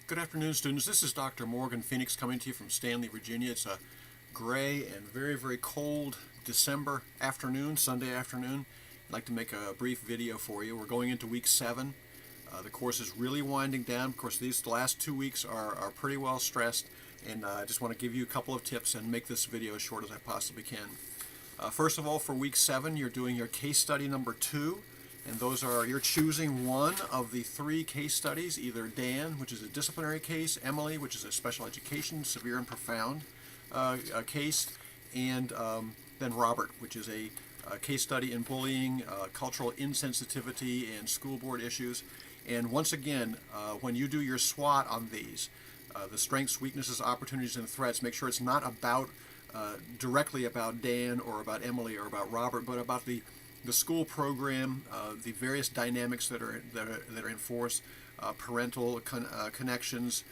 Good afternoon, students. This is Dr. Morgan Phoenix coming to you from Stanley, Virginia. It's a gray and very, very cold December afternoon, Sunday afternoon. I'd like to make a brief video for you. We're going into week 7. The course is really winding down. Of course, these last 2 weeks are pretty well stressed, and I just want to give you a couple of tips and make this video as short as I possibly can. First of all, for week 7, you're doing your case study number 2. And those are, you're choosing one of the 3 case studies, either Dan, which is a disciplinary case, Emily, which is a special education, severe and profound case, and then Robert, which is a case study in bullying, cultural insensitivity, and school board issues. And once again, when you do your SWOT on these, the strengths, weaknesses, opportunities, and threats, make sure it's not about directly about Dan or about Emily or about Robert, but about the school program, the various dynamics that are in force, parental connections,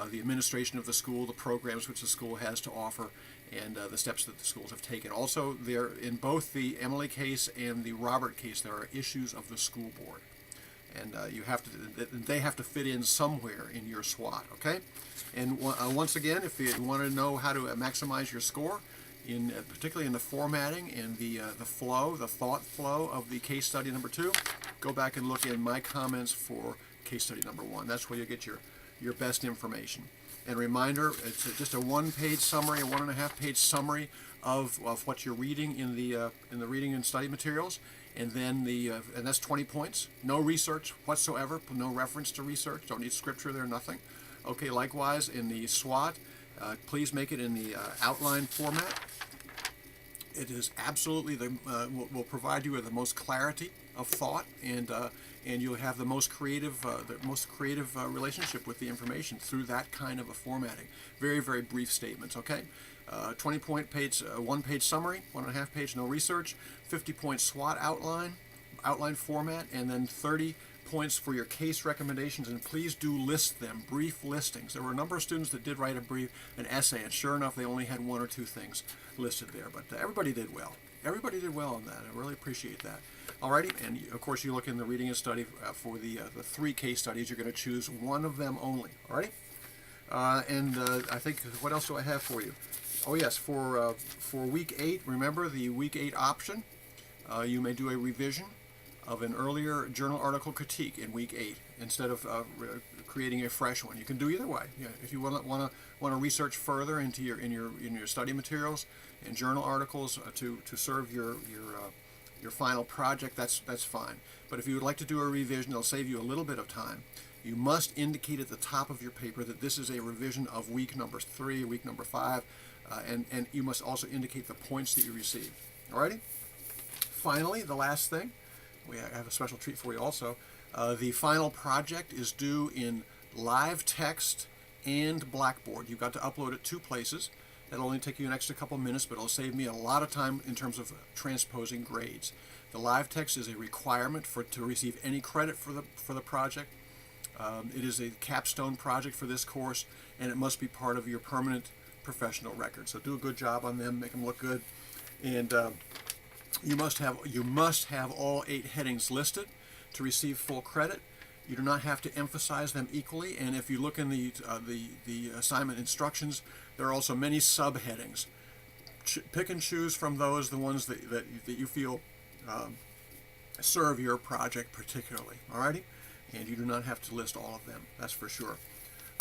the administration of the school, the programs which the school has to offer, and the steps that the schools have taken. Also, there in both the Emily case and the Robert case, there are issues of the school board, and they have to fit in somewhere in your SWOT. Okay, and once again, if you want to know how to maximize your score, particularly in the formatting and the thought flow of the case study number 2, go back and look in my comments for case study number 1. That's where you get your best information. And reminder, it's just a 1-page summary, a 1.5-page summary of what you're reading in the reading and study materials, and then and that's 20 points. No research whatsoever, no reference to research. Don't need scripture there, nothing. Okay, likewise in the SWOT. Please make it in the outline format. It is absolutely will provide you with the most clarity of thought, and you'll have the most creative relationship with the information through that kind of a formatting. Very, very brief statements. Okay, 20-point page, 1-page summary, 1.5-page no research, 50-point SWOT outline format, and then 30 points for your case recommendations, and please do list them, brief listings. There were a number of students that did write an essay, and sure enough, they only had 1 or 2 things listed there, but everybody did well. Everybody did well on that. I really appreciate that. Alrighty, and of course you look in the reading and study for the 3 case studies. You're going to choose one of them only. Alrighty, and I think, what else do I have for you? Oh yes, for week 8, remember the week 8 option. You may do a revision of an earlier journal article critique in week 8 instead of creating a fresh one. You can do either way. Yeah, if you want to research further into your study materials and journal articles to serve your final project, that's fine. But if you would like to do a revision, it'll save you a little bit of time. You must indicate at the top of your paper that this is a revision of week number 3, week number 5, and you must also indicate the points that you received. Alrighty. Finally, the last thing. I have a special treat for you also. The final project is due in live text and Blackboard. You've got to upload it 2 places. That'll only take you an extra couple minutes, but it'll save me a lot of time in terms of transposing grades. The live text is a requirement to receive any credit for the project. It is a capstone project for this course, and it must be part of your permanent professional record. So do a good job on them, make them look good, and you must have all 8 headings listed to receive full credit. You do not have to emphasize them equally, and if you look in the assignment instructions, there are also many subheadings. Pick and choose from those the ones that you feel serve your project particularly. Alrighty, and you do not have to list all of them. That's for sure.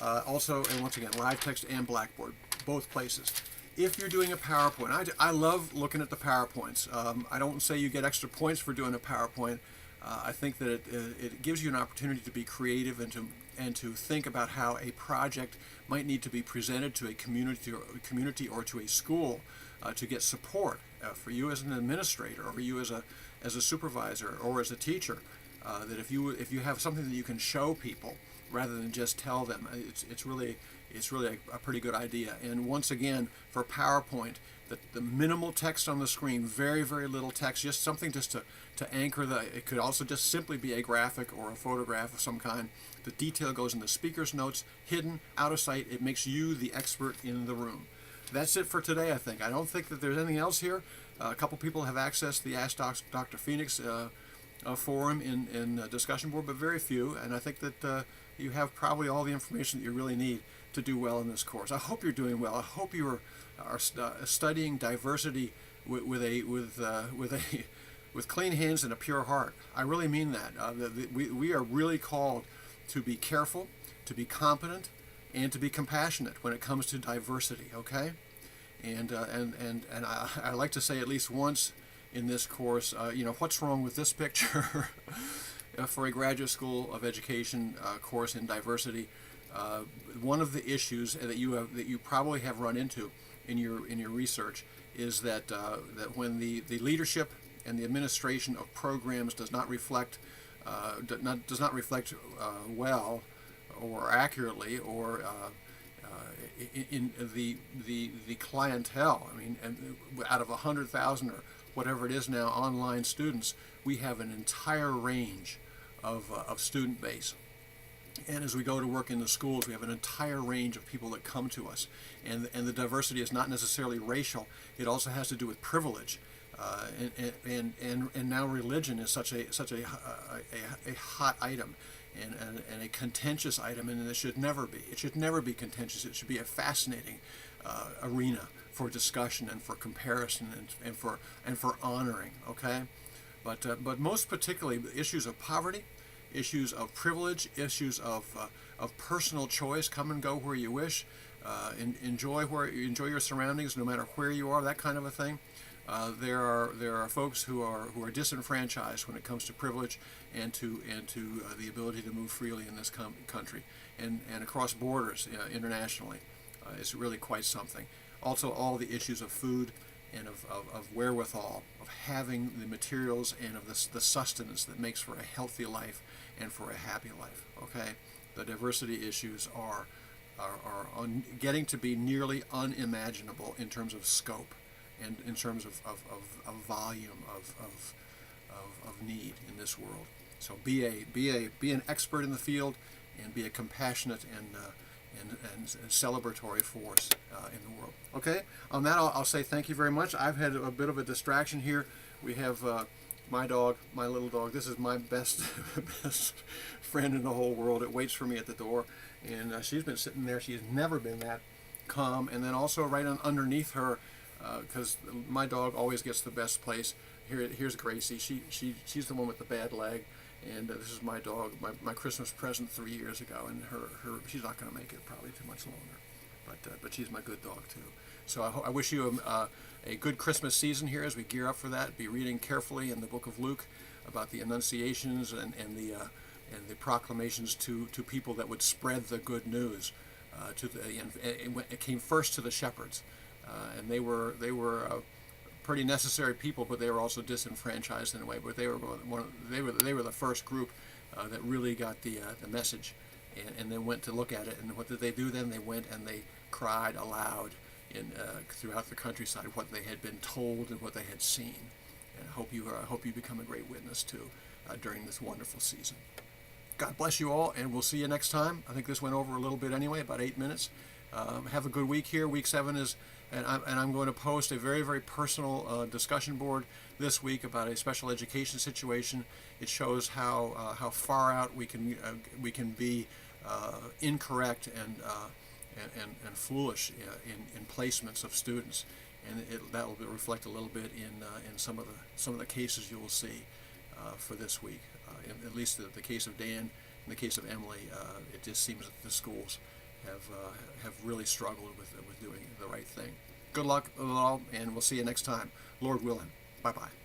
Also, and once again, live text and Blackboard, both places. If you're doing a PowerPoint, I love looking at the PowerPoints. I don't say you get extra points for doing a PowerPoint. I think that it gives you an opportunity to be creative and to think about how a project might need to be presented to a community or to a school to get support for you as an administrator, or you as a supervisor or as a teacher. That if you have something that you can show people rather than just tell them, it's really a pretty good idea. And once again, for PowerPoint, the minimal text on the screen, very, very little text, just something just to anchor it could also just simply be a graphic or a photograph of some kind. The detail goes in the speaker's notes, hidden, out of sight. It makes you the expert in the room. That's it for today, I think. I don't think that there's anything else here. A couple people have accessed the Ask Dr. Phoenix forum in discussion board, but very few. And I think that you have probably all the information that you really need to do well in this course. I hope you're doing well. I hope you are studying diversity with clean hands and a pure heart. I really mean that. We are really called to be careful, to be competent, and to be compassionate when it comes to diversity. Okay, and I like to say at least once in this course, what's wrong with this picture? For a graduate school of education course in diversity, one of the issues that you probably have run into in your research is that when the leadership and the administration of programs does not reflect well or accurately or in the clientele. I mean, and out of 100,000 or whatever it is now online students, we have an entire range of student base. And as we go to work in the schools, we have an entire range of people that come to us. And the diversity is not necessarily racial. It also has to do with privilege. And now religion is such a hot item and a contentious item, and it should never be. It should never be contentious. It should be a fascinating arena for discussion and for comparison and for honoring. Okay, but most particularly issues of poverty, issues of privilege, issues of personal choice. Come and go where you wish. Enjoy your surroundings, no matter where you are. That kind of a thing. There are folks who are disenfranchised when it comes to privilege and to the ability to move freely in this country and across borders internationally. Is really quite something. Also, all the issues of food and of wherewithal, of having the materials and of the sustenance that makes for a healthy life and for a happy life. Okay, the diversity issues are getting to be nearly unimaginable in terms of scope and in terms of volume of need in this world. So be an expert in the field and be a compassionate and celebratory force in the world. Okay, on that I'll say thank you very much. I've had a bit of a distraction here. We have my dog, my little dog. This is my best friend in the whole world. It waits for me at the door, and she's been sitting there. She has never been that calm. And then also right underneath her, because my dog always gets the best place. Here's Gracie. She's the one with the bad leg. And this is my dog, my Christmas present 3 years ago, and she's not going to make it probably too much longer, but she's my good dog too. So I wish you a good Christmas season here as we gear up for that. Be reading carefully in the book of Luke about the annunciations and the proclamations to people that would spread the good news. It came first to the shepherds, and they were pretty necessary people, but they were also disenfranchised in a way. But they were the first group that really got the message, and then went to look at it. And what did they do then? They went and they cried aloud throughout the countryside what they had been told and what they had seen. And I hope you become a great witness too during this wonderful season. God bless you all, and we'll see you next time. I think this went over a little bit anyway, about 8 minutes. Have a good week here. Week 7 is. And I'm going to post a very, very personal discussion board this week about a special education situation. It shows how far out we can be incorrect and foolish in placements of students, and that will reflect a little bit in some of the cases you will see for this week. At least the case of Dan, in the case of Emily, it just seems that the schools have really struggled with doing the right thing. Good luck with it all, and we'll see you next time, Lord willing. Bye-bye.